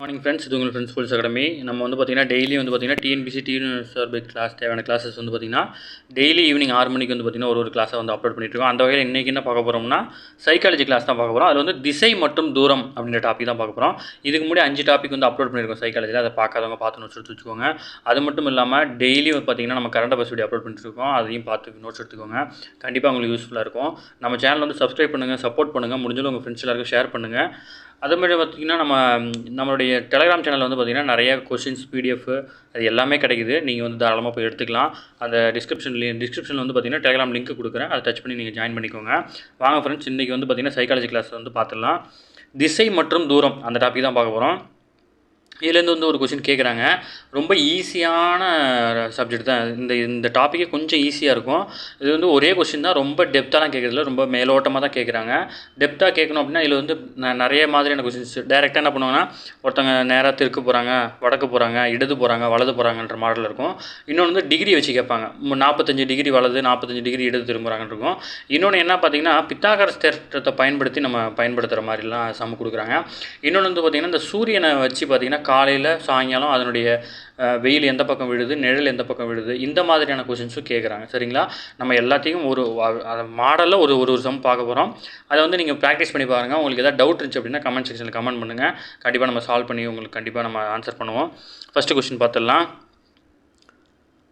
Morning friends, இது உங்கள் friends schools academy. நம்ம வந்து பார்த்திங்கன்னா டெய்லி வந்து பார்த்திங்கன்னா டிஎன்பிசி டிஎன்எஸ்ஆர்பி கிளாஸ் தேவையான கிளாஸஸ் வந்து பார்த்திங்கன்னா டெய்லி ஈவினிங் 6 மணிக்கு வந்து பார்த்திங்கன்னா ஒரு கிளாஸை வந்து அப்லோட் பண்ணிட்டுருக்கோம். அந்த வகையில் இன்றைக்கி என்ன பார்க்க போகிறோம்னா சைக்காலஜி கிளாஸ் தான் பார்க்க போகிறோம். அதில் வந்து திசை மற்றும் தூரம் அப்படின்ற டாபிக் தான் பார்க்க போகிறோம். இதுக்கு முன்னாடி 5 டாபிக் வந்து அப்லோட் பண்ணியிருக்கோம் சைக்காலஜியில். அதை பார்க்காதவங்க பார்த்து நோட்ஸ் எடுத்து வச்சுக்கோங்க. அது மட்டும் இல்லாமல் டெய்லி வந்து பார்த்திங்கன்னா நம்ம கரண்ட் அஃபேர்ஸ் வீடியோ அப்லோட் பண்ணிட்டுருக்கோம். அதையும் பார்த்து நோட்ஸ் எடுத்துக்கோங்க. கண்டிப்பாக உங்களுக்கு யூஸ்ஃபுல்லாக இருக்கும். நம்ம சேனல் வந்து சப்ஸ்கிரைப் பண்ணுங்கள், சப்போர்ட் பண்ணுங்கள், முடிஞ்சாலும் உங்கள் ஃப்ரெண்ட்ஸ் எல்லாருக்கும் ஷேர் பண்ணுங்கள். அதேமாதிரி பார்த்திங்கன்னா நம்மளுடைய டெலகிராம் சேனலில் வந்து பார்த்திங்கன்னா நிறைய கொஷின்ஸ் பிடிஎஃப் அது எல்லாமே கிடைக்குது. நீங்கள் வந்து தாராளமாக போய் எடுத்துக்கலாம். அந்த டிஸ்கிரிப்ஷனில் வந்து பார்த்திங்கன்னா டெலகிராம் லிங்க் கொடுக்குறேன். அதை டச் பண்ணி நீங்கள் ஜாயின் பண்ணிக்கோங்க. வாங்க ஃப்ரெண்ட்ஸ், இன்றைக்கி வந்து பார்த்திங்கன்னா சைக்காலஜி கிளாஸ் வந்து பார்த்துடலாம். திசை மற்றும் தூரம் அந்த டாபிக் தான் பார்க்க போகிறோம். இதுலேருந்து வந்து ஒரு கொஷின் கேட்குறாங்க. ரொம்ப ஈஸியான சப்ஜெக்ட் தான். இந்த டாப்பிக்கே கொஞ்சம் ஈஸியாக இருக்கும். இது வந்து ஒரே கொஷின் தான், ரொம்ப டெப்த்தாலாம் கேட்குறதில்ல, ரொம்ப மேலோட்டமாக தான் கேட்குறாங்க. டெப்த்தாக கேட்கணும் அப்படின்னா இதில் வந்து நிறைய மாதிரியான கொஷின்ஸ் டேரெக்டாக என்ன பண்ணுவாங்கன்னா, ஒருத்தவங்க நேராக தெற்கு போகிறாங்க, வடக்கு போகிறாங்க, இடது போகிறாங்க, வலது போகிறாங்கன்ற மாடல் இருக்கும். இன்னொன்று வந்து டிகிரி வச்சு கேட்பாங்க. 45 டிகிரி வலது, 45 டிகிரி இடது திரும்புகிறாங்கன்னு இருக்கும். இன்னொன்று என்ன பார்த்தீங்கன்னா, பித்தாகரஸ் தேற்றத்தை பயன்படுத்தி நம்ம பயன்படுத்துகிற மாதிரிலாம் சம் கொடுக்குறாங்க. இன்னொன்று வந்து பார்த்திங்கன்னா, இந்த சூரியனை வச்சு பார்த்திங்கன்னா காலையில் சாயங்காலம் அதனுடைய வெயில் எந்த பக்கம் விழுது, நிழல் எந்த பக்கம் விழுது, இந்த மாதிரியான கொஷின்ஸும் கேட்குறாங்க. சரிங்களா? நம்ம எல்லாத்தையும் ஒரு மாடலில் ஒரு சம் பார்க்க போகிறோம். அதை வந்து நீங்கள் ப்ராக்டிஸ் பண்ணி பாருங்கள். உங்களுக்கு எதாவது டவுட் இருந்துச்சு அப்படின்னா கமெண்ட் செக்ஷனில் கமெண்ட் பண்ணுங்கள். கண்டிப்பாக நம்ம சால்வ் பண்ணி உங்களுக்கு கண்டிப்பாக நம்ம ஆன்சர் பண்ணுவோம். ஃபஸ்ட்டு கொஷின் பார்த்துடலாம்.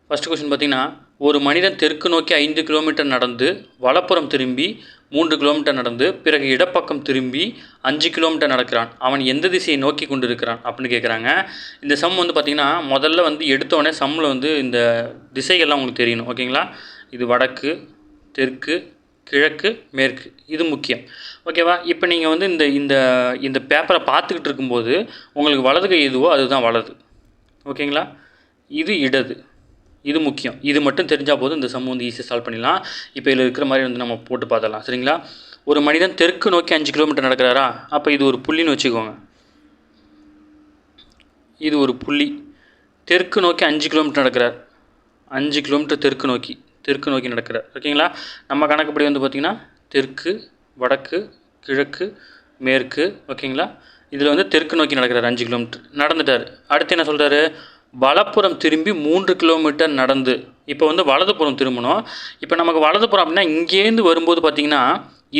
ஃபஸ்ட்டு கொஷின் பார்த்திங்கன்னா, ஒரு மனிதன் தெற்கு நோக்கி 5 கிலோமீட்டர் நடந்து வலப்புறம் திரும்பி 3 கிலோமீட்டர் நடந்து பிறகு இடப்பக்கம் திரும்பி 5 கிலோமீட்டர் நடக்கிறான். அவன் எந்த திசையை நோக்கி கொண்டு இருக்கிறான் அப்படின்னு கேட்குறாங்க. இந்த சம் வந்து பார்த்திங்கன்னா முதல்ல வந்து எடுத்தோடனே சம்மில் வந்து இந்த திசைகள்லாம் உங்களுக்கு தெரியணும். ஓகேங்களா? இது வடக்கு, தெற்கு, கிழக்கு, மேற்கு, இது முக்கியம். ஓகேவா? இப்போ நீங்கள் வந்து இந்த பேப்பரை பார்த்துக்கிட்டு இருக்கும்போது உங்களுக்கு வலது கை எதுவோ அதுதான் வலது. ஓகேங்களா? இது இடது, இது முக்கியம். இது மட்டும் தெரிஞ்சால் போதும், இந்த சம் வந்து ஈஸியாக சால்வ் பண்ணிடலாம். இப்போ இதில் இருக்கிற மாதிரி வந்து நம்ம போட்டு பார்த்துடலாம். சரிங்களா? ஒரு மனிதன் தெற்கு நோக்கி 5 கிலோமீட்டர் நடக்கிறாரா? அப்போ இது ஒரு புள்ளின்னு வச்சுக்கோங்க. இது ஒரு புள்ளி. தெற்கு நோக்கி 5 கிலோமீட்டர் நடக்கிறார். 5 கிலோமீட்டர் தெற்கு நோக்கி நடக்கிறார். ஓகேங்களா? நம்ம கணக்குப்படி வந்து பார்த்திங்கன்னா தெற்கு, வடக்கு, கிழக்கு, மேற்கு. ஓகேங்களா? இதில் வந்து தெற்கு நோக்கி நடக்கிறார். 5 கிலோமீட்டர் நடந்துட்டார். அடுத்து என்ன சொல்கிறாரு? வலப்புறம் திரும்பி 3 கிலோமீட்டர் நடந்து. இப்போ வந்து வலதுபுறம் திரும்பணும். இப்போ நமக்கு வலதுபுறம் அப்படின்னா இங்கேருந்து வரும்போது பார்த்திங்கன்னா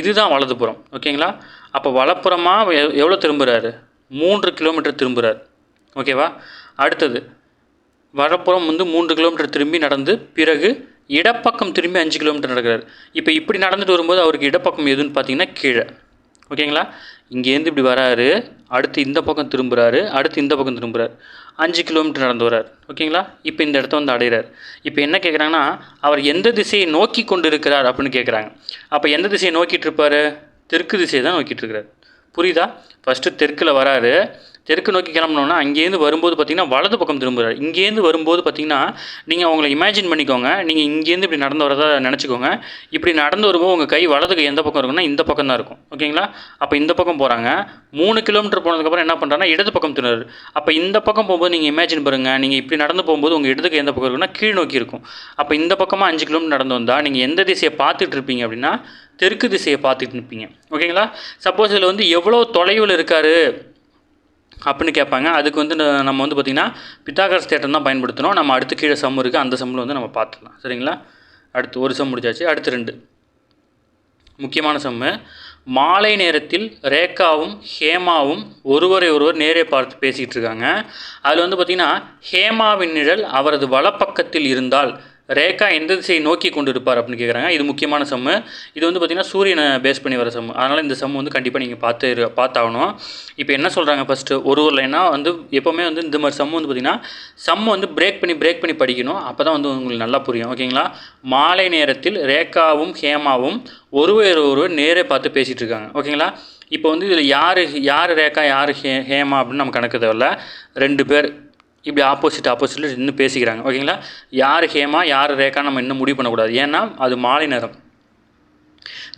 இதுதான் வலதுபுறம். ஓகேங்களா? அப்போ வலப்புறமாக எவ்வளோ திரும்புகிறாரு? 3 கிலோமீட்டர் திரும்புகிறார். ஓகேவா? அடுத்தது வலப்புறம் வந்து 3 கிலோமீட்டர் திரும்பி நடந்து பிறகு இடப்பக்கம் திரும்பி 5 கிலோமீட்டர் நடக்கிறார். இப்போ இப்படி நடந்துட்டு வரும்போது அவருக்கு இடப்பக்கம் எதுன்னு பார்த்தீங்கன்னா கீழே. ஓகேங்களா? இங்கேருந்து இப்படி வராரு, அடுத்து இந்த பக்கம் திரும்புகிறாரு, அடுத்து இந்த பக்கம் திரும்புகிறார், 5 கிலோமீட்டர் நடந்து வரார். ஓகேங்களா? இப்போ இந்த இடத்த வந்து அடைகிறார். இப்போ என்ன கேட்குறாங்கன்னா, அவர் எந்த திசையை நோக்கி கொண்டு இருக்கிறார் அப்படின்னு கேட்குறாங்க. அப்போ எந்த திசையை நோக்கிட்டு இருப்பார்? தெற்கு திசையை தான் நோக்கிட்டு இருக்கிறார். புரியுதா? ஃபஸ்ட்டு தெற்கில் வராரு, தெற்கு நோக்கி கிளம்புனோன்னா அங்கேருந்து வரும்போது பார்த்திங்கன்னா வலது பக்கம் திரும்புகிறார். இங்கேருந்து வரும்போது பார்த்திங்கன்னா நீங்கள் அவங்கள இமேஜின் பண்ணிக்கோங்க. நீங்கள் இங்கேருந்து இப்படி நடந்து வரதா நினச்சிக்கோங்க. இப்படி நடந்து வரும்போது உங்கள் கை வலது கை எந்த பக்கம் இருக்குன்னா இந்த பக்கம் தான் இருக்கும். ஓகேங்களா? அப்போ இந்த பக்கம் போகிறாங்க. 3 கிலோமீட்டர் போனதுக்கப்புறம் என்ன பண்ணுறாங்கன்னா இடது பக்கம் திரும்புறாரு. அப்போ இந்த பக்கம் போகும்போது நீங்கள் இமேஜின் பாருங்கள். நீங்கள் இப்படி நடந்து போகும்போது உங்கள் இடது கை எந்த பக்கம் இருக்குன்னா கீழ் நோக்கி இருக்கும். அப்போ இந்த பக்கமாக 5 கிலோமீட்டர் நடந்து வந்தால் நீங்கள் எந்த திசையை பார்த்துட்டு இருப்பீங்க அப்படின்னா தெற்கு திசையை பார்த்துட்டு இருப்பீங்க. ஓகேங்களா? சப்போஸ் இதில் வந்து எவ்வளோ தொலைவில் இருக்கார் அப்படின்னு கேட்பாங்க. அதுக்கு வந்து நம்ம வந்து பார்த்திங்கன்னா பித்தாகரஸ் தேற்றம் தான் பயன்படுத்தணும். நம்ம அடுத்து கீழே சம் இருக்குது, அந்த சம்மில் வந்து நம்ம பார்த்துக்கலாம். சரிங்களா? அடுத்து ஒரு சம் முடிச்சாச்சு. அடுத்து 2 முக்கியமான சம்மு. மாலை நேரத்தில் ரேகாவும் ஹேமாவும் ஒருவரை நேரே பார்த்து பேசிகிட்டு இருக்காங்க. அதில் வந்து பார்த்திங்கன்னா ஹேமாவின் நிழல் அவரது வலப்பக்கத்தில் இருந்தால் ரேகா எந்த திசையை நோக்கி கொண்டு இருப்பார் அப்படின்னு கேட்குறாங்க. இது முக்கியமான சம்மு. இது வந்து பார்த்திங்கன்னா சூரியனை பேஸ் பண்ணி வர சம்மு. அதனால் இந்த சம்மு வந்து கண்டிப்பாக நீங்கள் பார்த்தாகணும். இப்போ என்ன சொல்கிறாங்க? ஃபஸ்ட்டு ஒரு லைனாக வந்து எப்போவுமே வந்து இந்த மாதிரி சம்மு வந்து பார்த்திங்கன்னா சம்மு வந்து பிரேக் பண்ணி படிக்கணும். அப்போ தான் வந்து உங்களுக்கு நல்லா புரியும். ஓகேங்களா? மாலை நேரத்தில் ரேகாவும் ஹேமாவும் ஒருவர் நேரே பார்த்து பேசிகிட்டு இருக்காங்க. ஓகேங்களா? இப்போ வந்து இதில் யார் ரேகா யார் ஹேமா அப்படின்னு நம்ம கணக்கு தேவையில்ல. 2 பேர் இப்படி ஆப்போசிட்டில் இன்னும் பேசிக்கிறாங்க. ஓகேங்களா? யார் ஹேமா யார் ரேகா நம்ம இன்னும் முடிவு பண்ணக்கூடாது. ஏன்னா அது மாலை நேரம்.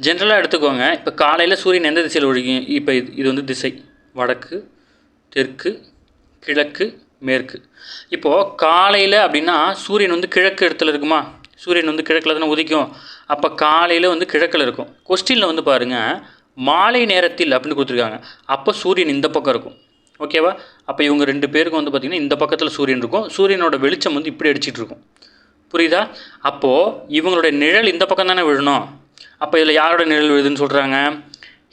ஜென்ரலாக எடுத்துக்கோங்க. இப்போ காலையில் சூரியன் எந்த திசையில் ஒழிக்கும்? இப்போ இது வந்து திசை வடக்கு, தெற்கு, கிழக்கு, மேற்கு. இப்போது காலையில் அப்படின்னா சூரியன் வந்து கிழக்கு இடத்துல இருக்குமா? சூரியன் வந்து கிழக்கில் தானே உதிக்கும். அப்போ காலையில் வந்து கிழக்கில் இருக்கும். கொஸ்டினில் வந்து பாருங்கள் மாலை நேரத்தில் அப்படின்னு கொடுத்துருக்காங்க. அப்போ சூரியன் இந்த பக்கம் இருக்கும். ஓகேவா? அப்போ இவங்க 2 பேருக்கும் வந்து பார்த்திங்கன்னா இந்த பக்கத்தில் சூரியன் இருக்கும், சூரியனோட வெளிச்சம் வந்து இப்படி அடிச்சிட்டு இருக்கும். புரியுதா? அப்போது இவங்களுடைய நிழல் இந்த பக்கம் தானே விழணும். அப்போ இதில் யாரோட நிழல் விழுதுன்னு சொல்கிறாங்க?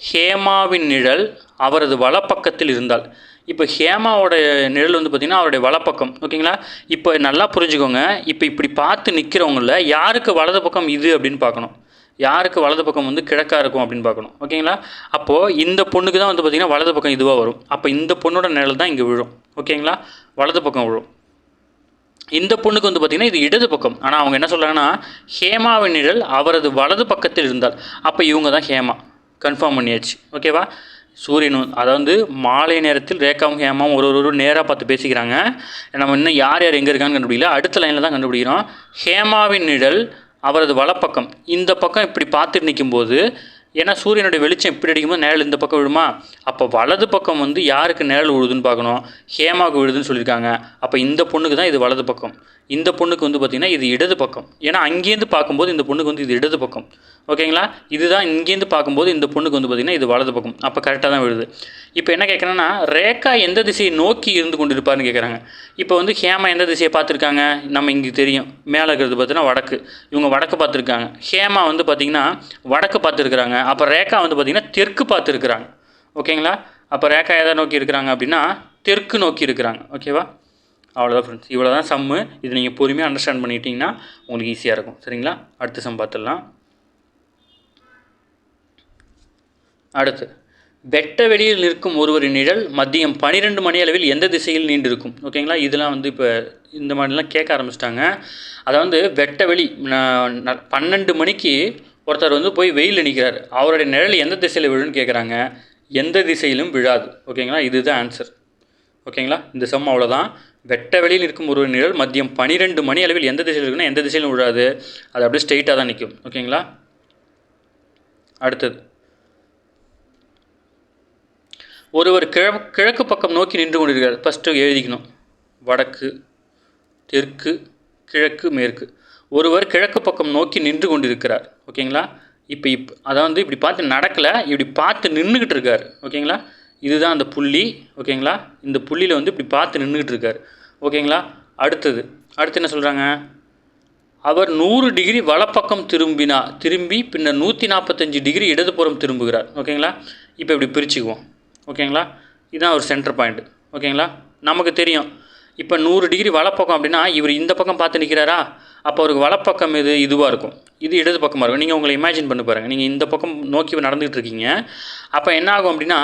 ஹேமாவின் நிழல் அவரது வலப்பக்கத்தில் இருந்தால். இப்போ ஹேமாவோட நிழல் வந்து பார்த்திங்கன்னா அவருடைய வலப்பக்கம். ஓகேங்களா? இப்போ நல்லா புரிஞ்சுக்கோங்க. இப்போ இப்படி பார்த்து நிற்கிறவங்கள யாருக்கு வலது பக்கம் இது அப்படின்னு பார்க்கணும், யாருக்கு வலது பக்கம் வந்து கிழக்காக இருக்கும் அப்படின்னு பார்க்கணும். ஓகேங்களா? அப்போது இந்த பொண்ணுக்கு தான் வந்து பார்த்திங்கன்னா வலது பக்கம் இதுவாக வரும். அப்போ இந்த பொண்ணோட நிழல் தான் இங்கே விழும். ஓகேங்களா? வலது பக்கம் விழும். இந்த பொண்ணுக்கு வந்து பார்த்திங்கன்னா இது இடது பக்கம். ஆனால் அவங்க என்ன சொல்கிறாங்கன்னா ஹேமாவின் நிழல் அவரது வலது பக்கத்தில் இருந்தால். அப்போ இவங்க தான் ஹேமா. கன்ஃபார்ம் பண்ணியாச்சு. ஓகேவா? சூரியனும் அதாவது மாலை நேரத்தில் ரேகாவும் ஹேமாவும் ஒரு நேராக பார்த்து பேசிக்கிறாங்க. நம்ம இன்னும் யார் யார் எங்கே இருக்கான்னு கண்டுபிடிக்கல, அடுத்த லைனில் தான் கண்டுபிடிக்கிறோம். ஹேமாவின் நிழல் அவரது வலப்பக்கம். இந்த பக்கம் இப்படி பார்த்துட்டு நிற்கும்போது, ஏன்னா சூரியனுடைய வெளிச்சம் இப்படி அடிக்கும்போது நிழல் இந்த பக்கம் விழுமா, அப்போ வலது பக்கம் வந்து யாருக்கு நிழல் விழுதுன்னு பார்க்கணும், ஹேமாவுக்கு விழுதுன்னு சொல்லியிருக்காங்க. அப்போ இந்த பொண்ணுக்கு தான் இது வலது பக்கம், இந்த பொண்ணுக்கு வந்து பார்த்திங்கன்னா இது இடது பக்கம். ஏன்னா அங்கேருந்து பார்க்கும்போது இந்த பொண்ணுக்கு வந்து இது இடது பக்கம். ஓகேங்களா? இதுதான் இங்கேருந்து பார்க்கும்போது இந்த பொண்ணுக்கு வந்து பார்த்திங்கன்னா இது வலது பக்கம். அப்போ கரெக்டாக தான் விழுது. இப்போ என்ன கேட்குறேன்னா, ரேகா எந்த திசையை நோக்கி இருந்து கொண்டு இருப்பார்னு கேட்குறாங்க. இப்போ வந்து ஹேமா எந்த திசையை பார்த்துருக்காங்க, நம்ம இங்கே தெரியும் மேலே இருக்கிறது பார்த்தீங்கன்னா வடக்கு, இவங்க வடக்கு பார்த்துருக்காங்க. ஹேமா வந்து பார்த்திங்கன்னா வடக்கு பார்த்துருக்குறாங்க. அப்போ ரேகா வந்து பார்த்திங்கன்னா தெற்கு பார்த்துருக்குறாங்க. ஓகேங்களா? அப்போ ரேகா எதை நோக்கி இருக்கிறாங்க அப்படின்னா தெற்கு நோக்கி இருக்கிறாங்க. ஓகேவா? அவ்வளோதான் ஃப்ரெண்ட்ஸ், இவ்வளோ தான் சம்மு. இது நீங்கள் பொறுமையாக அண்டர்ஸ்டாண்ட் பண்ணிட்டீங்கன்னா உங்களுக்கு ஈஸியாக இருக்கும். சரிங்களா? அடுத்த சம் பார்த்துடலாம். அடுத்து, வெட்ட வெளியில் நிற்கும் ஒருவரின் நிழல் மதியம் 12 மணி அளவில் எந்த திசையில் நீண்டிருக்கும். ஓகேங்களா? இதெல்லாம் வந்து இப்போ இந்த மாதிரிலாம் கேட்க ஆரம்பிச்சிட்டாங்க. அதாவது வெட்ட வெளி 12 மணிக்கு ஒருத்தர் வந்து போய் வெயிலில் நிற்கிறார், அவருடைய நிழல் எந்த திசையில் விழுன்னு கேட்குறாங்க. எந்த திசையிலும் விழாது. ஓகேங்களா? இதுதான் ஆன்சர். ஓகேங்களா? இந்த சம் அவ்வளோதான். வெட்ட வெளியில் இருக்கும் ஒரு நிழல் மதியம் 12 மணி அளவில் எந்த திசையில் இருக்குன்னா எந்த திசையிலும் விழாது, அது அப்படியே ஸ்ட்ரெயிட்டாக தான் நிற்கும். ஓகேங்களா? அடுத்தது, ஒருவர் கிழக்கு பக்கம் நோக்கி நின்று கொண்டிருக்கிறார். ஃபஸ்ட்டு எழுதிக்கணும், வடக்கு, தெற்கு, கிழக்கு, மேற்கு. ஒருவர் கிழக்கு பக்கம் நோக்கி நின்று கொண்டிருக்கிறார். ஓகேங்களா? இப்போ அதாவது இப்படி பார்த்து நடக்கலை, இப்படி பார்த்து நின்றுக்கிட்டு இருக்கார். ஓகேங்களா? இதுதான் அந்த புள்ளி. ஓகேங்களா? இந்த புள்ளியில் வந்து இப்படி பார்த்து நின்றுக்கிட்டு இருக்கார். ஓகேங்களா? அடுத்து என்ன சொல்கிறாங்க, அவர் 100 டிகிரி வலப்பக்கம் திரும்பி பின்னர் 145 டிகிரி இடதுபுறம் திரும்புகிறார். ஓகேங்களா? இப்போ இப்படி பிரிச்சுக்குவோம். ஓகேங்களா? இதுதான் ஒரு சென்டர் பாயிண்ட். ஓகேங்களா? நமக்கு தெரியும் இப்போ 100 டிகிரி வலப்பக்கம் அப்படின்னா இவர் இந்த பக்கம் பார்த்து நிற்கிறாரா, அப்போ அவருக்கு வலப்பக்கம் இதுவாக இருக்கும், இது இடது பக்கமாக இருக்கும். நீங்கள் உங்களை இமேஜின் பண்ணி பாருங்கள், நீங்கள் இந்த பக்கம் நோக்கி நடந்துகிட்டு இருக்கீங்க, அப்போ என்ன ஆகும் அப்படின்னா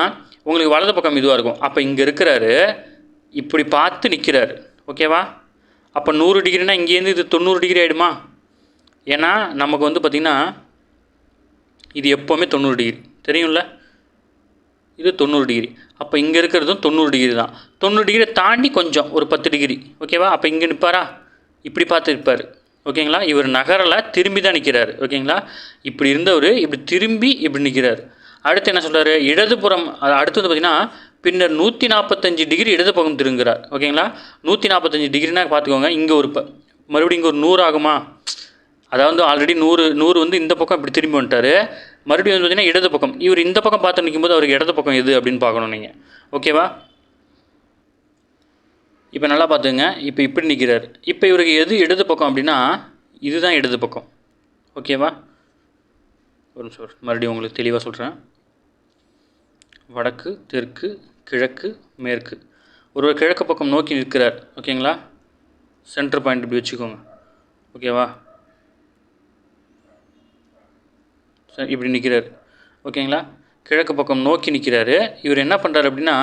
உங்களுக்கு வலது பக்கம் இதுவாக இருக்கும். அப்போ இங்கே இருக்கிறாரு, இப்படி பார்த்து நிற்கிறாரு. ஓகேவா? அப்போ 100 டிகிரினா இங்கேருந்து இது 90 டிகிரி ஆகிடுமா? ஏன்னா நமக்கு வந்து பார்த்திங்கன்னா இது எப்போவுமே 90 டிகிரி தெரியும்ல, இது 90 டிகிரி. அப்போ இங்கே இருக்கிறதும் 90 டிகிரி தான். 90 டிகிரி தாண்டி கொஞ்சம் ஒரு 10 டிகிரி. ஓகேவா? அப்போ இங்கே நிற்பாரா, இப்படி பார்த்து இருப்பார். ஓகேங்களா? இவர் நகரில் திரும்பி தான் நிற்கிறார். ஓகேங்களா? இப்படி இருந்தவர் இப்படி திரும்பி இப்படி நிற்கிறார். அடுத்து என்ன சொல்கிறார், இடதுபுறம். அடுத்து வந்து பார்த்திங்கன்னா பின்னர் 145 டிகிரி இடது பக்கம் திரும்புகிறார். ஓகேங்களா? 145 டிகிரினா பார்த்துக்கோங்க, இங்கே ஒரு மறுபடியும் இங்கே ஒரு 100 ஆகுமா, அதாவது ஆல்ரெடி 100 வந்து இந்த பக்கம் இப்படி திரும்பி வந்துட்டார். மறுபடியும் வந்து பார்த்திங்கன்னா இடது பக்கம், இவர் இந்த பக்கம் பார்த்து நிற்கும்போது அவருக்கு இடது பக்கம் எது அப்படின்னு பார்க்கணும் நீங்கள். ஓகேவா? இப்போ நல்லா பார்த்துங்க, இப்போ இப்படி நிற்கிறார். இப்போ இவருக்கு எது இடது பக்கம் அப்படின்னா இதுதான் இடது பக்கம். ஓகேவா? ஒரு நிமிஷம் மறுபடியும் உங்களுக்கு தெளிவாக சொல்கிறேன். வடக்கு, தெற்கு, கிழக்கு, மேற்கு. ஒருவர் கிழக்கு பக்கம் நோக்கி நிற்கிறார். ஓகேங்களா? சென்டர் பாயிண்ட் இப்படி வச்சுக்கோங்க. ஓகேவா? இப்படி நிற்கிறார். ஓகேங்களா? கிழக்கு பக்கம் நோக்கி நிற்கிறாரு. இவர் என்ன பண்ணுறாரு அப்படின்னா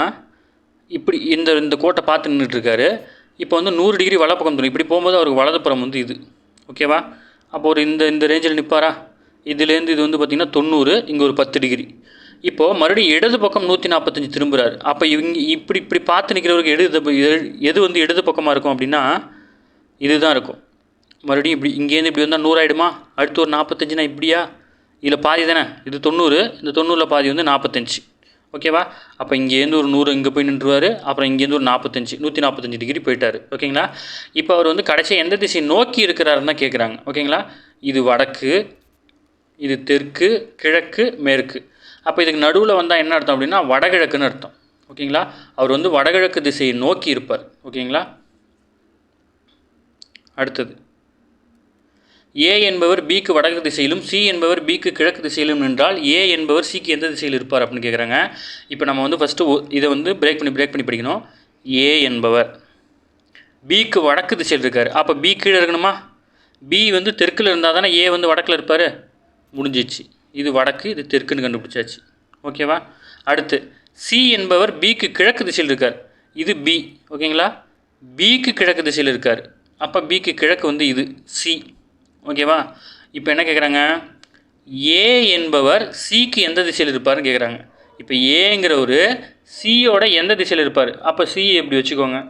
இப்படி இந்த கோட்டை பார்த்து நின்றுட்டுருக்காரு. இப்போ வந்து 100 டிகிரி வலப்பக்கம் தரும். இப்படி போகும்போது அவருக்கு வலதுப்புறம் வந்து இது. ஓகேவா? அப்போ ஒரு இந்த ரேஞ்சில் நிற்பாரா, இதுலேருந்து இது வந்து பார்த்திங்கன்னா 90, இங்கே ஒரு 10 டிகிரி. இப்போது மறுபடியும் இடது பக்கம் 145 திரும்புகிறார். அப்போ இப்படி பார்த்து நிற்கிறவருக்கு எது வந்து இடது பக்கமாக இருக்கும் அப்படின்னா இதுதான் இருக்கும். மறுபடியும் இப்படி இங்கேருந்து இப்படி வந்தால் 100 ஆகிடுமா, அடுத்து ஒரு 45னா இப்படியா, இதில் பாதி தானே, இது 90, இந்த 90ல் பாதி வந்து 45. ஓகேவா? அப்போ இங்கேருந்து ஒரு 100 இங்கே போய் நின்றுவார். அப்புறம் இங்கேருந்து ஒரு 145 டிகிரி போயிட்டார். ஓகேங்களா? இப்போ அவர் வந்து கடைசியாக எந்த திசை நோக்கி இருக்கிறாருன்னு தான் கேட்குறாங்க. ஓகேங்களா? இது வடக்கு, இது தெற்கு, கிழக்கு, மேற்கு. அப்போ இதுக்கு நடுவில் வந்தால் என்ன அர்த்தம் அப்படின்னா வடகிழக்குன்னு அர்த்தம். ஓகேங்களா. அவர் வந்து வடகிழக்கு திசையை நோக்கி இருப்பார். ஓகேங்களா. அடுத்தது ஏ என்பவர் பிக்கு வடக்கு திசையிலும் சி என்பவர் பிக்கு கிழக்கு திசையிலும் நின்றால் ஏ என்பவர் சிக்கு எந்த திசையில் இருப்பார் அப்படின்னு கேட்குறாங்க. இப்போ நம்ம வந்து ஃபஸ்ட்டு இதை வந்து பிரேக் பண்ணி படிக்கணும். ஏ என்பவர் பிக்கு வடக்கு திசையில் இருக்கார். அப்போ பி கீழே இருக்கணுமா? பி வந்து தெற்கில் இருந்தால் தானே ஏ வந்து வடக்கில் இருப்பார். முடிஞ்சிச்சு. இது வடக்கு, இது தெற்குன்னு கண்டுபிடிச்சாச்சு. ஓகேவா. அடுத்து சி என்பவர் பிக்கு கிழக்கு திசையில் இருக்கார். இது பி. ஓகேங்களா. பிக்கு கிழக்கு திசையில் இருக்கார். அப்போ பிக்கு கிழக்கு வந்து இது சி. ஓகேவா. இப்போ என்ன கேட்குறாங்க, ஏ என்பவர் சிக்கு எந்த திசையில் இருப்பார்னு கேட்குறாங்க. இப்போ ஏங்கிற ஒரு சியோட எந்த திசையில் இருப்பார்? அப்போ சி எப்படி வச்சுக்கோங்க.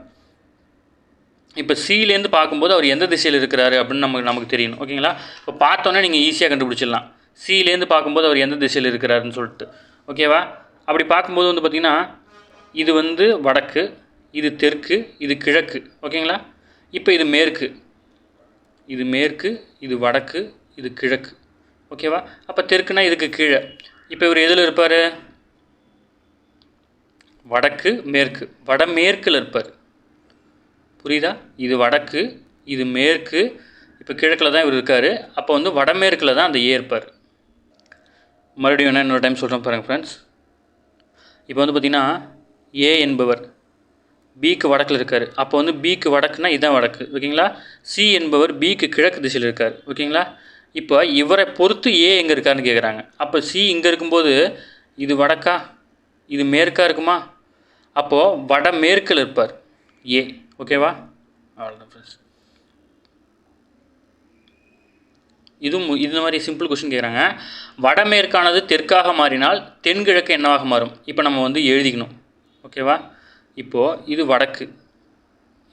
இப்போ சிலேருந்து பார்க்கும்போது அவர் எந்த திசையில் இருக்கிறாரு அப்படின்னு நமக்கு தெரியணும். ஓகேங்களா. இப்போ பார்த்தோன்னே நீங்கள் ஈஸியாக கண்டுபிடிச்சிடலாம் சிலேருந்து பார்க்கும்போது அவர் எந்த திசையில் இருக்கிறாருன்னு சொல்லிட்டு. ஓகேவா. அப்படி பார்க்கும்போது வந்து பார்த்திங்கன்னா இது வந்து வடக்கு, இது தெற்கு, இது கிழக்கு. ஓகேங்களா. இப்போ இது மேற்கு, இது மேற்கு, இது வடக்கு, இது கிழக்கு. ஓகேவா. அப்போ தெற்குனா இதுக்கு கீழே. இப்போ இவர் எதில் இருப்பார்? வடக்கு மேற்கு, வடமேற்கில் இருப்பார். புரியுதா. இது வடக்கு, இது மேற்கு, இப்போ கிழக்கில் தான் இவர் இருக்கார். அப்போ வந்து வடமேற்கில் தான் அந்த ஏ இருப்பார். மறுபடியும் என்ன இன்னொரு டைம் சொல்கிறேன் பாருங்கள் ஃப்ரெண்ட்ஸ். இப்போ வந்து பார்த்திங்கன்னா ஏ என்பவர் பிக்கு வடக்கில் இருக்கார். அப்போ வந்து பிக்கு வடக்குனா இதுதான் வடக்கு. ஓகேங்களா. சி என்பவர் பிக்கு கிழக்கு திசையில் இருக்கார். ஓகேங்களா. இப்போ இவரை பொறுத்து ஏ எங்கே இருக்காருன்னு கேட்குறாங்க. அப்போ சி இங்கே இருக்கும்போது இது வடக்கா, இது மேற்கா இருக்குமா? அப்போது வடமேற்கில் இருப்பார் ஏ. ஓகேவா. அவ்வளோதான் ஃப்ரெண்ட்ஸ். இதுவும் இந்த மாதிரி சிம்பிள் கொஸ்டின் கேட்குறாங்க. வடமேற்கானது தெற்காக மாறினால் தென்கிழக்கு என்னவாக மாறும்? இப்போ நம்ம வந்து எழுதிக்கணும். ஓகேவா. இப்போது இது வடக்கு,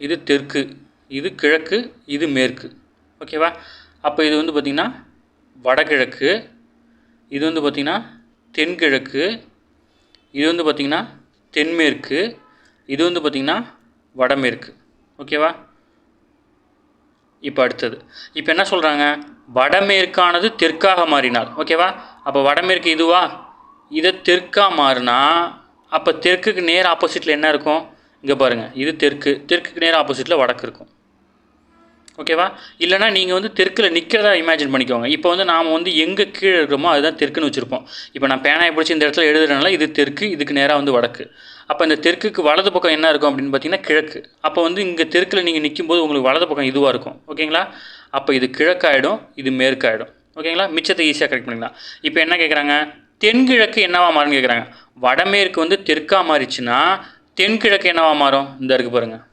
இது தெற்கு, இது கிழக்கு, இது மேற்கு. ஓகேவா. அப்போ இது வந்து பார்த்திங்கன்னா வடகிழக்கு, இது வந்து பார்த்திங்கன்னா தென்கிழக்கு, இது வந்து பார்த்திங்கன்னா தென்மேற்கு, இது வந்து பார்த்திங்கன்னா வடமேற்கு. ஓகேவா. இப்போ அடுத்தது இப்போ என்ன சொல்கிறாங்க, வடமேற்கானது தெற்காக மாறினால். ஓகேவா. அப்போ வடமேற்கு இதுவா, இதை தெற்காக மாறினா அப்போ தெற்குக்கு நேர் ஆப்போசிட்டில் என்ன இருக்கும்? இங்கே பாருங்கள், இது தெற்கு, தெற்குக்கு நேர் ஆப்போசிட்டில் வடக்கு இருக்கும். ஓகேவா. இல்லைனா நீங்கள் வந்து தெற்கில் நிற்கிறதா இமேஜின் பண்ணிக்கோங்க. இப்போ வந்து நாம் வந்து எங்கே கீழே இருக்கிறோமோ அதுதான் தெற்குன்னு வச்சுருப்போம். இப்போ நான் பேனாயை பிடிச்சி இந்த இடத்துல எழுதுறதுனால இது தெற்கு, இதுக்கு நேராக வந்து வடக்கு. அப்போ இந்த தெற்குக்கு வலது பக்கம் என்ன இருக்கும் அப்படின்னு பார்த்தீங்கன்னா கிழக்கு. அப்போ வந்து இங்கே தெற்கில் நீங்கள் நிற்கும்போது உங்களுக்கு வலது பக்கம் இதுவாக இருக்கும். ஓகேங்களா. அப்போ இது கிழக்காயிடும், இது மேற்காயிடும். ஓகேங்களா. மிச்சத்தை ஈஸியாக கரெக்ட் பண்ணிக்கலாம். இப்போ என்ன கேட்குறாங்க, தென்கிழக்கு என்னவா மாறும்னு கேட்குறாங்க. வடமேற்கு வந்து தெற்காக மாறிச்சுன்னா தென்கிழக்கு என்னவா மாறும்? இந்த இருக்குது பாருங்கள்.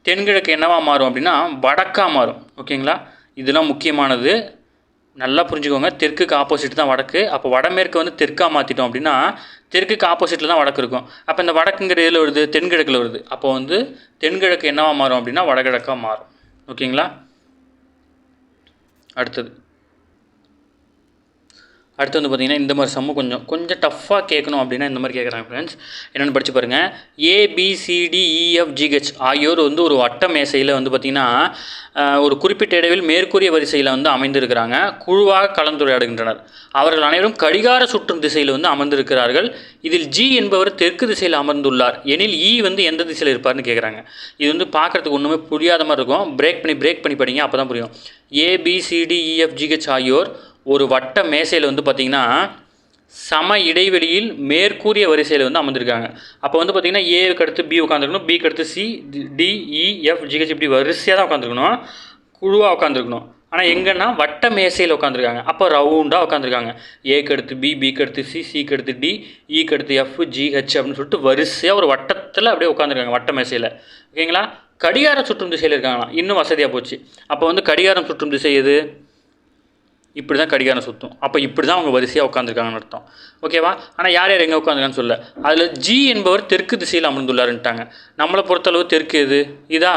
தென்கிழக்கு என்னவா மாறும் அப்படின்னா வடக்காக மாறும். ஓகேங்களா. இதெல்லாம் முக்கியமானது, நல்லா புரிஞ்சுக்கோங்க. தெற்குக்கு ஆப்போசிட் தான் வடக்கு. அப்போ வடமேற்கு வந்து தெற்காக மாற்றிட்டோம் அப்படின்னா தெற்குக்கு ஆப்போசிட்டில் தான் வடக்கு இருக்கும். அப்போ இந்த வடக்குங்கிற இதில் வருது, தென்கிழக்கில் வருது. அப்போ வந்து தென்கிழக்கு என்னவா மாறும் அப்படின்னா வடகிழக்காக மாறும். ஓகேங்களா. அடுத்தது வந்து பார்த்திங்கன்னா இந்த மாதிரி சம்மு கொஞ்சம் டஃப்பாக கேட்கணும் அப்படின்னா இந்த மாதிரி கேட்குறாங்க ஃப்ரெண்ட்ஸ். என்னென்னு படித்து பாருங்கள். ABCDEFGH ஆகியோர் வந்து ஒரு வட்ட மேசையில் வந்து பார்த்திங்கன்னா ஒரு குறிப்பிட்ட இடைவில் மேற்கூறிய வரிசையில் வந்து அமைந்திருக்கிறாங்க. குழுவாக கலந்துரையாடுகின்றனர். அவர்கள் அனைவரும் கடிகார சுற்றும் திசையில் வந்து அமர்ந்திருக்கிறார்கள். இதில் G என்பவர் தெற்கு திசையில் அமர்ந்துள்ளார் எனில் E வந்து எந்த திசையில் இருப்பார்னு கேட்குறாங்க. இது வந்து பார்க்குறதுக்கு ஒன்றுமே புரியாத மாதிரி இருக்கும். பிரேக் பண்ணி படிங்க, அப்போ தான் புரியும். ABCDEFGH ஆகியோர் ஒரு வட்ட மேசையில் வந்து பார்த்திங்கன்னா சம இடைவெளியில் மேற்கூறிய வரிசையில் வந்து அமர்ந்திருக்காங்க. அப்போ வந்து பார்த்திங்கன்னா ஏக்கு அடுத்து பி உட்காந்துருக்கணும், பிக்கு அடுத்து சி, DEFGH இப்படி வரிசையாக தான் உட்காந்துருக்கணும், குழுவாக உட்காந்துருக்கணும். ஆனால் எங்கன்னா வட்ட மேசையில் உட்காந்துருக்காங்க. அப்போ ரவுண்டாக உட்காந்துருக்காங்க. ஏக்கு அடுத்து பி, பிக்கு அடுத்து சி, சிக்கு அடுத்து டி, இக்கு அடுத்து FGH அப்படின்னு சொல்லிட்டு வரிசையாக ஒரு வட்டத்தில் அப்படியே உட்காந்துருக்காங்க வட்ட மேசையில். ஓகேங்களா. கடிகாரம் சுற்றும் திசையில் இருக்காங்களாம். இன்னும் வசதியாக போச்சு. அப்போ வந்து கடிகாரம் சுற்றும் திசை எது? இப்படி தான் கடிகாரம் சுற்றும். அப்போ இப்படி தான் அவங்க வரிசையாக உட்காந்துருக்காங்கன்னு அர்த்தம். ஓகேவா. ஆனால் யார் எங்கே உட்காந்துருக்கான்னு சொல்ல. அதில் G என்பவர் தெற்கு திசையில் அமர்ந்துள்ளாருன்ட்டாங்க. நம்மளை பொறுத்தளவு தெற்கு எது? இதா.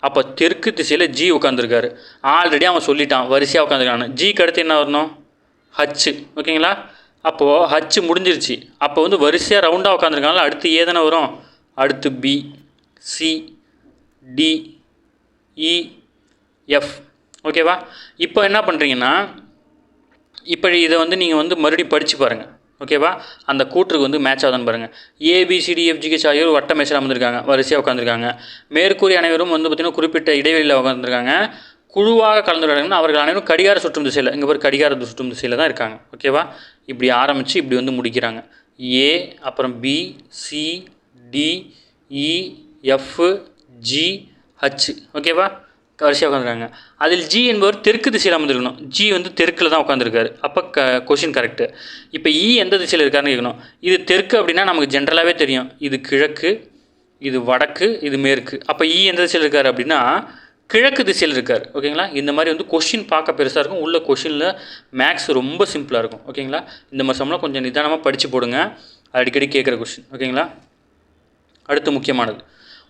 அப்போ தெற்கு திசையில் G உட்காந்துருக்காரு. ஆல்ரெடி அவன் சொல்லிட்டான் வரிசையாக உட்காந்துருக்கான்னு. Gக்கு அடுத்து என்ன வரணும்? H. ஓகேங்களா. அப்போது H முடிஞ்சிருச்சு. அப்போ வந்து வரிசையாக ரவுண்டாக உட்காந்துருக்காங்களா, அடுத்து ஏ தானே வரும். அடுத்து B, C, D, E, F. ஓகேவா. இப்போ என்ன பண்ணுறீங்கன்னா இப்போ இதை வந்து நீங்கள் வந்து மறுபடியும் படித்து பாருங்கள். ஓகேவா? அந்த கூற்றுக்கு வந்து மேட்ச் ஆகுதுன்னு பாருங்கள். ABCDFGH ஆகியோர் வட்ட மேசையில் அமர்ந்திருக்காங்க, வரிசையாக உட்காந்துருக்காங்க. மேற்கூறிய அனைவரும் வந்து பார்த்திங்கன்னா குறிப்பிட்ட இடைவெளியில் உட்காந்துருக்காங்க. குழுவாக கலந்துரையாடுங்கன்னா அவர்கள் அனைவரும் கடிகார சுற்றும் திசையில், இங்கே பேர் கடிகார சுற்றும் திசையில் தான் இருக்காங்க. ஓகேவா? இப்படி ஆரம்பித்து இப்படி வந்து முடிக்கிறாங்க. A, அப்புறம் B, C, D, E, F, G, H. ஓகேவா? வரிசையாக உட்காந்துருக்காங்க. அதில் G என்பவர் தெற்கு திசையில் அமர்ந்திருக்கணும். G வந்து தெற்கில் தான் உட்காந்துருக்காரு. அப்போ கொஷின் கரெக்டு. இப்போ E எந்த திசையில் இருக்காருன்னு கேட்கணும். இது தெற்கு அப்படின்னா நமக்கு ஜென்ரலாகவே தெரியும். இது கிழக்கு, இது வடக்கு, இது மேற்கு. அப்போ E எந்த திசையில் இருக்கார் அப்படின்னா கிழக்கு திசையில் இருக்கார். ஓகேங்களா? இந்த மாதிரி வந்து கொஷின் பார்க்க பெருசாக இருக்கும். உள்ள கொஷினில் மேக்ஸ் ரொம்ப சிம்பிளாக இருக்கும். ஓகேங்களா? இந்த மாதிரி சம்லாம் கொஞ்சம் நிதானமாக படித்து போடுங்க. அடிக்கடி கேட்குற கொஷின். ஓகேங்களா? அடுத்து முக்கியமானது.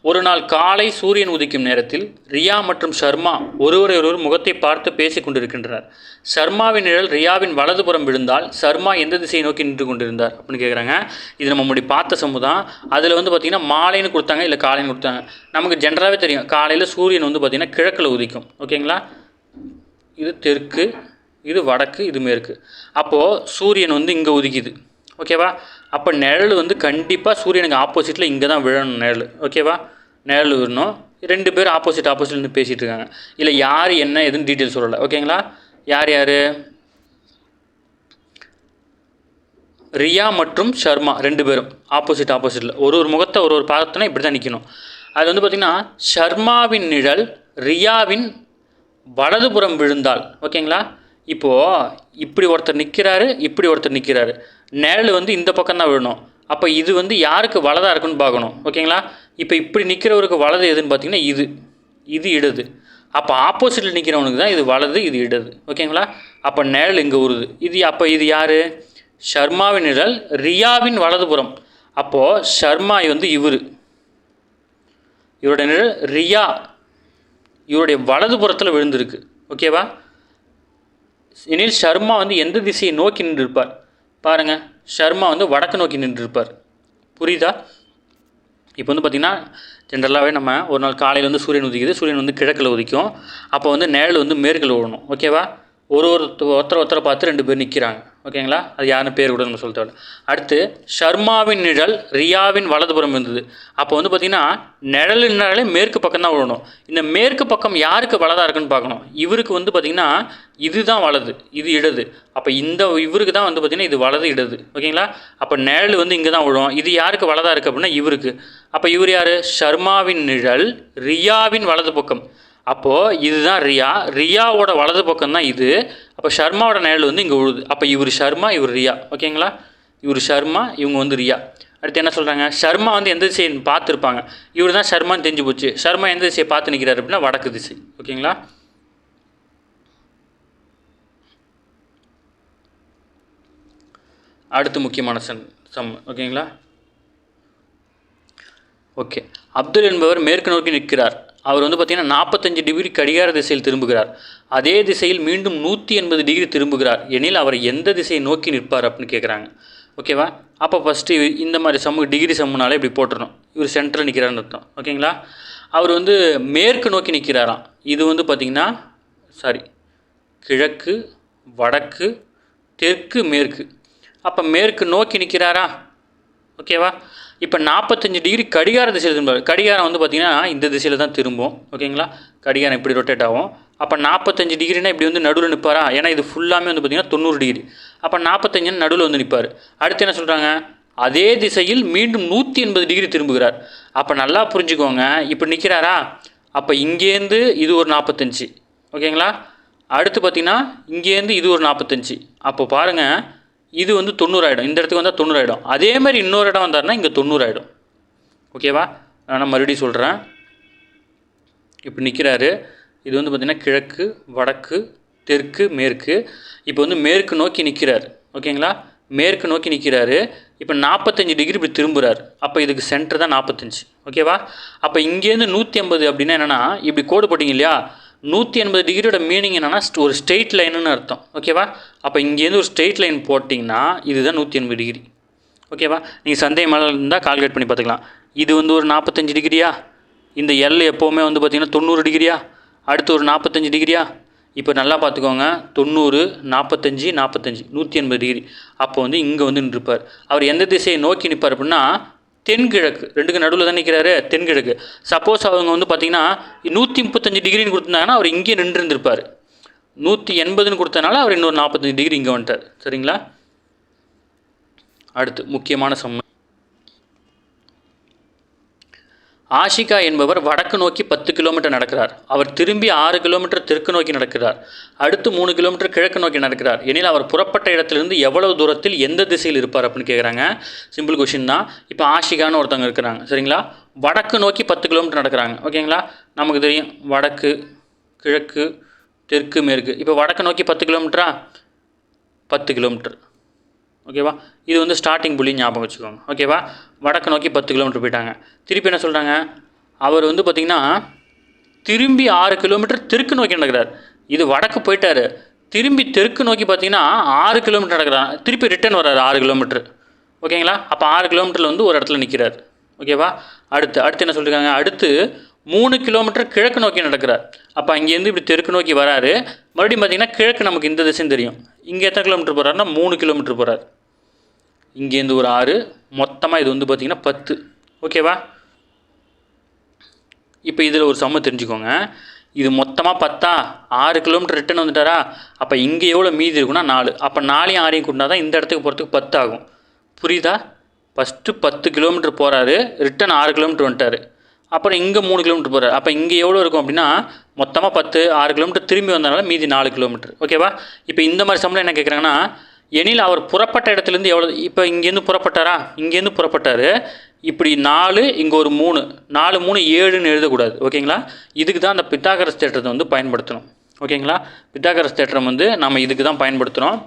ஒரு நாள் காலை சூரியன் உதிக்கும் நேரத்தில் ரியா மற்றும் ஷர்மா ஒருவரையொருவர் முகத்தை பார்த்து பேசி கொண்டிருக்கின்றனர். ஷர்மாவின் நிழல் ரியாவின் வலதுபுறம் விழுந்தால் ஷர்மா எந்த திசையை நோக்கி நின்று கொண்டிருந்தார் அப்படின்னு கேட்குறாங்க. இது நம்ம முன்னாடி பார்த்த சமு தான். அதில் வந்து பார்த்திங்கன்னா மாலைன்னு கொடுத்தாங்க, இல்லை காலைன்னு கொடுத்தாங்க. நமக்கு ஜென்ரலாகவே தெரியும் காலையில் சூரியன் வந்து பார்த்திங்கன்னா கிழக்கில் உதிக்கும். ஓகேங்களா? இது தெற்கு, இது வடக்கு, இது மேற்கு. அப்போது சூரியன் வந்து இங்கே உதிக்குது. ஓகேவா? அப்போ நிழல் வந்து கண்டிப்பாக சூரியனுக்கு ஆப்போசிட்டில் இங்கே தான் விழணும் நிழல். ஓகேவா? நிழல் விழணும். ரெண்டு பேர் ஆப்போசிட்லேருந்து பேசிகிட்டு இருக்காங்க. இல்லை யார் என்ன எதுன்னு டீட்டெயில் சொல்லலை. ஓகேங்களா? யார் யார்? ரியா மற்றும் ஷர்மா ரெண்டு பேரும் ஆப்போசிட்டில் ஒரு முகத்தை ஒரு பார்த்தோன்னா இப்படி தான் நிற்கணும். அது வந்து பார்த்திங்கன்னா ஷர்மாவின் நிழல் ரியாவின் வலதுபுறம் விழுந்தால். ஓகேங்களா? இப்போது இப்படி ஒருத்தர் நிற்கிறாரு, இப்படி ஒருத்தர் நிற்கிறாரு. நிழல் வந்து இந்த பக்கம் தான் விழணும். அப்போ இது வந்து யாருக்கு வலதாக இருக்குன்னு பார்க்கணும். ஓகேங்களா? இப்போ இப்படி நிற்கிறவருக்கு வலது எதுன்னு பார்த்தீங்கன்னா இது இடது. அப்போ ஆப்போசிட்டில் நிற்கிறவனுக்கு தான் இது வலது, இது இடது. ஓகேங்களா? அப்போ நிழல் இங்கே உருது. இது யார்? ஷர்மாவின் நிழல் ரியாவின் வலதுபுறம். அப்போது ஷர்மா வந்து இவருடைய நிழல் ரியா இவருடைய வலதுபுறத்தில் விழுந்திருக்கு. ஓகேவா? எனில் ஷர்மா வந்து எந்த திசையை நோக்கி நின்றுருப்பார் பாருங்கள். ஷர்மா வந்து வடக்கு நோக்கி நின்றுருப்பார். புரியுதா? இப்போ வந்து பார்த்திங்கன்னா ஜென்ரலாகவே நம்ம ஒரு நாள் காலையில் வந்து சூரியன் உதிக்குது. சூரியன் வந்து கிழக்கில் உதிக்கும். அப்போ வந்து நிழல் வந்து மேற்கில் விழணும். ஓகேவா? ஒருத்தரை பார்த்து ரெண்டு பேர் நிற்கிறாங்க. ஓகேங்களா? அது யாருன்னு பேர் கூட நம்ம சொல்லித்தோம். அடுத்து ஷர்மாவின் நிழல் ரியாவின் வலதுபுறம் இருந்தது. அப்போ வந்து பார்த்திங்கன்னா நிழல்னாலே மேற்கு பக்கம் தான் விழணும். இந்த மேற்கு பக்கம் யாருக்கு வலதாக இருக்குன்னு பார்க்கணும். இவருக்கு வந்து பார்த்திங்கன்னா இதுதான் வலது, இது இடது. அப்போ இவருக்கு தான் வந்து பார்த்திங்கன்னா இது வலது இடது. ஓகேங்களா? அப்போ நிழல் வந்து இங்கே தான் விழும். இது யாருக்கு வலதாக இருக்குது அப்படின்னா இவருக்கு. அப்போ இவர் யார்? ஷர்மாவின் நிழல் ரியாவின் வலது பக்கம். அப்போது இதுதான் ரியாவோட வலது பக்கம் தான் இது. அப்போ ஷர்மாவோட நிழல் வந்து இங்கே விழுது. அப்போ இவர் ஷர்மா, இவர் ரியா. ஓகேங்களா? இவர் ஷர்மா, இவங்க வந்து ரியா. அடுத்து என்ன சொல்கிறாங்க? ஷர்மா வந்து எந்த திசையை பார்த்துருப்பாங்க. இவர் தான் ஷர்மான்னு தெரிஞ்சு போச்சு. ஷர்மா எந்த திசையை பார்த்து நிற்கிறார் அப்படின்னா வடக்கு திசை. ஓகேங்களா? அடுத்து முக்கியமான சம். ஓகேங்களா? ஓகே. அப்துல் என்பவர் மேற்கு நோக்கி நிற்கிறார். அவர் வந்து பார்த்திங்கன்னா 45 டிகிரி கடிகார திசையில் திரும்புகிறார். அதே திசையில் மீண்டும் 180 டிகிரி திரும்புகிறார் எனில் அவர் எந்த திசையை நோக்கி நிற்பார் அப்படின்னு கேட்குறாங்க. ஓகேவா? அப்போ ஃபஸ்ட்டு இந்த மாதிரி டிகிரி சம்முனாலே இப்படி போட்டுறணும். இவர் சென்டரில் நிற்கிறாருன்னு அர்த்தம். ஓகேங்களா? அவர் வந்து மேற்கு நோக்கி நிற்கிறாராம். இது வந்து பார்த்திங்கன்னா கிழக்கு, வடக்கு, தெற்கு, மேற்கு. அப்போ மேற்கு நோக்கி நிற்கிறாரா? ஓகேவா? இப்போ 45 டிகிரி கடிகார திசையில் திரும்புவார். கடிகாரம் வந்து பார்த்திங்கன்னா இந்த திசையில் தான் திரும்பும். ஓகேங்களா? கடிகாரம் இப்படி ரொட்டேட் ஆகும். அப்போ 45 டிகிரினா இப்படி வந்து நடுவில் நிற்பாரா? ஏன்னா இது ஃபுல்லாமே வந்து பார்த்திங்கன்னா 90 டிகிரி. அப்போ 45 நடுவில் வந்து நிற்பார். அடுத்து என்ன சொல்கிறாங்க? அதே திசையில் மீண்டும் 180 டிகிரி திரும்புகிறார். அப்போ நல்லா புரிஞ்சுக்கோங்க. இப்போ நிற்கிறாரா? அப்போ இங்கேருந்து இது ஒரு 45. ஓகேங்களா? அடுத்து பார்த்திங்கன்னா இங்கேருந்து இது ஒரு 45. அப்போ பாருங்கள், இது வந்து 90 ஆகிடும். இந்த இடத்துக்கு வந்தால் 90 ஆகிடும். அதே மாதிரி இன்னொரு இடம் வந்தார்னா இங்கே 90 ஆகிடும். ஓகேவா? நான் மறுபடியும் சொல்கிறேன். இப்போ நிற்கிறாரு. இது வந்து பார்த்திங்கன்னா கிழக்கு, வடக்கு, தெற்கு, மேற்கு. இப்போ வந்து மேற்கு நோக்கி நிற்கிறார். ஓகேங்களா? மேற்கு நோக்கி நிற்கிறாரு. இப்போ 45 டிகிரி இப்படி திரும்புகிறார். அப்போ இதுக்கு சென்டர் தான் 45. ஓகேவா? அப்போ இங்கேருந்து 180 அப்படின்னா என்னென்னா இப்படி கோடு போட்டிங்க இல்லையா? 180 டிகிரியோட மீனிங் என்னென்னா ஒரு ஸ்ட்ரெயிட் லைனுன்னு அர்த்தம். ஓகேவா? அப்போ இங்கேருந்து ஒரு ஸ்ட்ரெயிட் லைன் போட்டிங்கன்னா இதுதான் 180 டிகிரி. ஓகேவா? நீங்கள் சந்தேகம் மேலே இருந்தால் கால்குலேட் பண்ணி பார்த்துக்கலாம். இது வந்து ஒரு 45 டிகிரியா? இந்த எல் எப்போவுமே வந்து பார்த்திங்கன்னா 90 டிகிரியா? அடுத்து ஒரு 45 டிகிரியா? இப்போ நல்லா பார்த்துக்கோங்க, 90, 45, 45, 180 டிகிரி. அப்போ வந்து இங்கே வந்து நின்றுப்பார். அவர் எந்த திசையை நோக்கி நிற்பார் அப்படின்னா தென்கிழக்கு. ரெண்டுக்கு நடுவில் தான் நிற்கிறாரு, தென்கிழக்கு. சப்போஸ் அவங்க வந்து பார்த்தீங்கன்னா 135 டிகிரின்னு கொடுத்துருந்தாங்கன்னா அவர் இங்கே நின்று இருந்திருப்பார். 180ன்னு கொடுத்தனால அவர் இன்னொரு 45 டிகிரி இங்கே வந்துட்டார். சரிங்களா? அடுத்து முக்கியமான சம்ம. ஆஷிகா என்பவர் வடக்கு நோக்கி 10 கிலோமீட்டர் நடக்கிறார். அவர் திரும்பி 6 கிலோமீட்டர் தெற்கு நோக்கி நடக்கிறார். அடுத்து 3 கிலோமீட்டர் கிழக்கு நோக்கி நடக்கிறார். எனில் அவர் புறப்பட்ட இடத்திலிருந்து எவ்வளவு தூரத்தில் எந்த திசையில் இருப்பார் அப்படின்னு கேட்குறாங்க. சிம்பிள் கொஷின் தான். இப்போ ஆஷிகான்னு ஒருத்தவங்க இருக்கிறாங்க. சரிங்களா? வடக்கு நோக்கி 10 கிலோமீட்டர் நடக்கிறாங்க. ஓகேங்களா? நமக்கு தெரியும் வடக்கு, கிழக்கு, தெற்கு, மேற்கு. இப்போ வடக்கு நோக்கி 10 கிலோமீட்டரா? 10 கிலோமீட்டர். ஓகேவா? இது வந்து ஸ்டார்டிங் புள்ளி ஞாபகம் வச்சுக்கோங்க. ஓகேவா? வடக்கு நோக்கி 10 கிலோமீட்டர் போயிட்டாங்க. திருப்பி என்ன சொல்கிறாங்க, அவர் வந்து பார்த்திங்கன்னா திரும்பி 6 கிலோமீட்டர் தெற்கு நோக்கி நடக்கிறார். இது வடக்கு போயிட்டார், திரும்பி தெற்கு நோக்கி பார்த்திங்கன்னா 6 கிலோமீட்டர் நடக்கிறார். திருப்பி ரிட்டன் வர்றாரு 6 கிலோமீட்டர். ஓகேங்களா? அப்போ 6 கிலோமீட்டரில் வந்து ஒரு இடத்துல நிற்கிறார். ஓகேவா? அடுத்து என்ன சொல்லியிருக்காங்க, அடுத்து 3 கிலோமீட்டர் கிழக்கு நோக்கி நடக்கிறார். அப்போ அங்கேருந்து இப்படி தெற்கு நோக்கி வராரு. மறுபடியும் பார்த்திங்கன்னா கிழக்கு நமக்கு இந்த திசைன்னு தெரியும். இங்கே எத்தனை கிலோமீட்டர் போகிறாருன்னா 3 கிலோமீட்டர் போகிறார். இங்கேருந்து ஒரு 6, மொத்தமாக இது வந்து பார்த்திங்கன்னா 10. ஓகேவா? இப்போ இதில் ஒரு சம்ம தெரிஞ்சுக்கோங்க. இது மொத்தமாக 10, 6 கிலோமீட்டர் ரிட்டன் வந்துட்டாரா? அப்போ இங்கே எவ்வளோ மீதி இருக்குன்னா 4. அப்போ 4ஐயும் 6ஐயும் கூட்டினா தான் இந்த இடத்துக்கு போகிறதுக்கு 10 ஆகும். புரியுதா? ஃபஸ்ட்டு 10 கிலோமீட்டர் போகிறாரு, ரிட்டன் 6 கிலோமீட்டர் வந்துட்டார். அப்புறம் இங்கே 3 கிலோமீட்டர் போகிறார். அப்போ இங்கே எவ்வளோ இருக்கும் அப்படின்னா மொத்தமாக 10, 6 கிலோமீட்டர் திரும்பி வந்தனால மீதி 4 கிலோமீட்டர். ஓகேவா? இப்போ இந்த மாதிரி சம்பளம் என்ன கேட்குறாங்கன்னா, எனில் அவர் புறப்பட்ட இடத்துலேருந்து எவ்வளோ, இப்போ இங்கேருந்து புறப்பட்டாரா? இங்கேருந்து புறப்பட்டார். இப்படி 4, இங்கே ஒரு 3, 4, 3, 7ன்னு எழுதக்கூடாது. ஓகேங்களா? இதுக்கு தான் அந்த பித்தாகரஸ் தேற்றத்தை வந்து பயன்படுத்தணும். ஓகேங்களா? பித்தாகரஸ் தேற்றம் வந்து நம்ம இதுக்கு தான் பயன்படுத்துகிறோம்.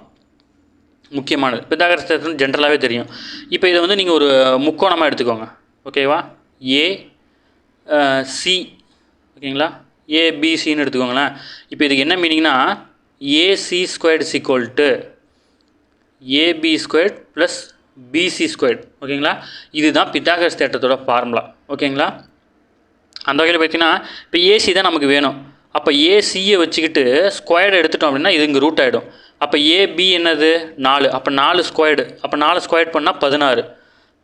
முக்கியமானது பித்தாகரஸ் தேற்றம் ஜென்ரலாகவே தெரியும். இப்போ இதை வந்து நீங்கள் ஒரு முக்கோணமாக எடுத்துக்கோங்க. ஓகேவா? சி. ஓகேங்களா? ஏபிசின்னு எடுத்துக்கோங்களேன். இப்போ இதுக்கு என்ன மீனிங்னா AC squared equal to AB squared plus BC squared. ஓகேங்களா? இதுதான் பித்தாகரஸ் தேற்றத்தோட ஃபார்முலா. ஓகேங்களா? அந்த வகையில் பார்த்தீங்கன்னா இப்போ ஏசி தான் நமக்கு வேணும். அப்போ ஏசியை வச்சுக்கிட்டு ஸ்கொயர்டு எடுத்துட்டோம் அப்படின்னா இது இங்கே ரூட் ஆகிடும். அப்போ ஏபி என்னது 4. அப்போ 4 ஸ்கொயர்டு. அப்போ 4 ஸ்கொயர்ட் பண்ணால் 16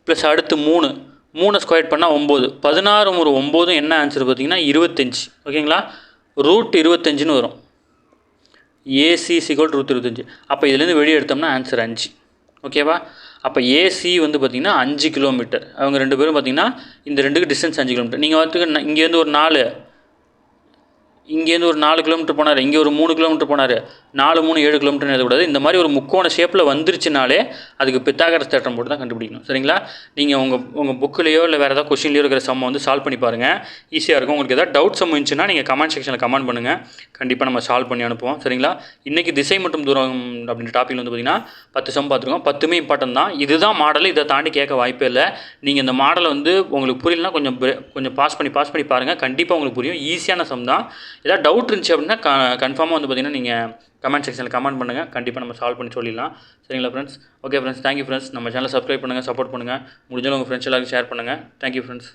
ப்ளஸ் அடுத்து 3 ஸ்கொயர்ட் பண்ணால் 9. 16 ஒரு 9 என்ன ஆன்சர் பார்த்தீங்கன்னா 25. ஓகேங்களா? ரூட் 25ன்னு வரும். AC = route 25. அப்போ இதுலேருந்து வெளியே எடுத்தோம்னா ஆன்சர் 5. ஓகேவா? அப்போ ஏசி வந்து பார்த்திங்கன்னா 5 கிலோமீட்டர். அவங்க 2 பேரும் பார்த்திங்கன்னா இந்த 2க்கு டிஸ்டன்ஸ் 5 கிலோமீட்டர். நீங்கள் வந்து இங்கேருந்து ஒரு 4, இங்கேருந்து ஒரு 4 கிலோமீட்டர் போனார், இங்கே ஒரு 3 கிலோமீட்டர் போனார். 4, 3, 7 கிலோமீட்டர்னு எழுதக்கூடாது. இந்த மாதிரி ஒரு முக்கோண ஷேப்பில் வந்துருச்சுனாலே அதுக்கு பித்தாகரஸ் தேற்றம் போட்டு தான் கண்டுபிடிக்கணும். சரிங்களா? நீங்கள் உங்கள் புக்கிலையோ இல்லை வேறு ஏதாவது கொஷின்லையோ இருக்கிற சம்மை வந்து சால்வ் பண்ணி பாருங்கள். ஈஸியாக இருக்கும். உங்களுக்கு ஏதாவது டவுட் சம் இருந்துச்சுன்னா நீங்கள் கமெண்ட் செக்ஷனில் கமெண்ட் பண்ணுங்கள். கண்டிப்பாக நம்ம சால்வ் பண்ணி அனுப்புவோம். சரிங்களா? இன்றைக்கி திசை மற்றும் தூரம் அப்படின்ற டாப்பிக்கில் வந்து பார்த்திங்கன்னா 10 சம் பார்த்துருக்கோம். 10மே இம்பார்ட்டன் தான். இதுதான் மாடல். இதை தாண்டி கேட்க வாய்ப்பே இல்லை. நீங்கள் இந்த மாடலை வந்து உங்களுக்கு புரியலனா கொஞ்சம் பாஸ் பண்ணி பாருங்கள். கண்டிப்பாக உங்களுக்கு புரியும். ஈஸியான சம் தான். ஏதாவது டவுட் இருந்துச்சு அப்படின்னா கன்ஃபார்மாக வந்து பார்த்திங்கன்னா நீங்கள் கமெண்ட் செக்ஷனில் கமெண்ட் பண்ணுங்கள். கண்டிப்பாக நம்ம சால்வ் பண்ணி சொல்லிடலாம். சரிங்களா friends? Okay friends, thank you friends. நம்ம சேனலை சப்ஸ்கிரைப் பண்ணுங்கள், சப்போர்ட் பண்ணுங்கள். முடிஞ்சாலும் உங்கள் ஃப்ரெண்ட்ஸ் எல்லாருக்கும் ஷேர் பண்ணுங்கள். Thank you friends.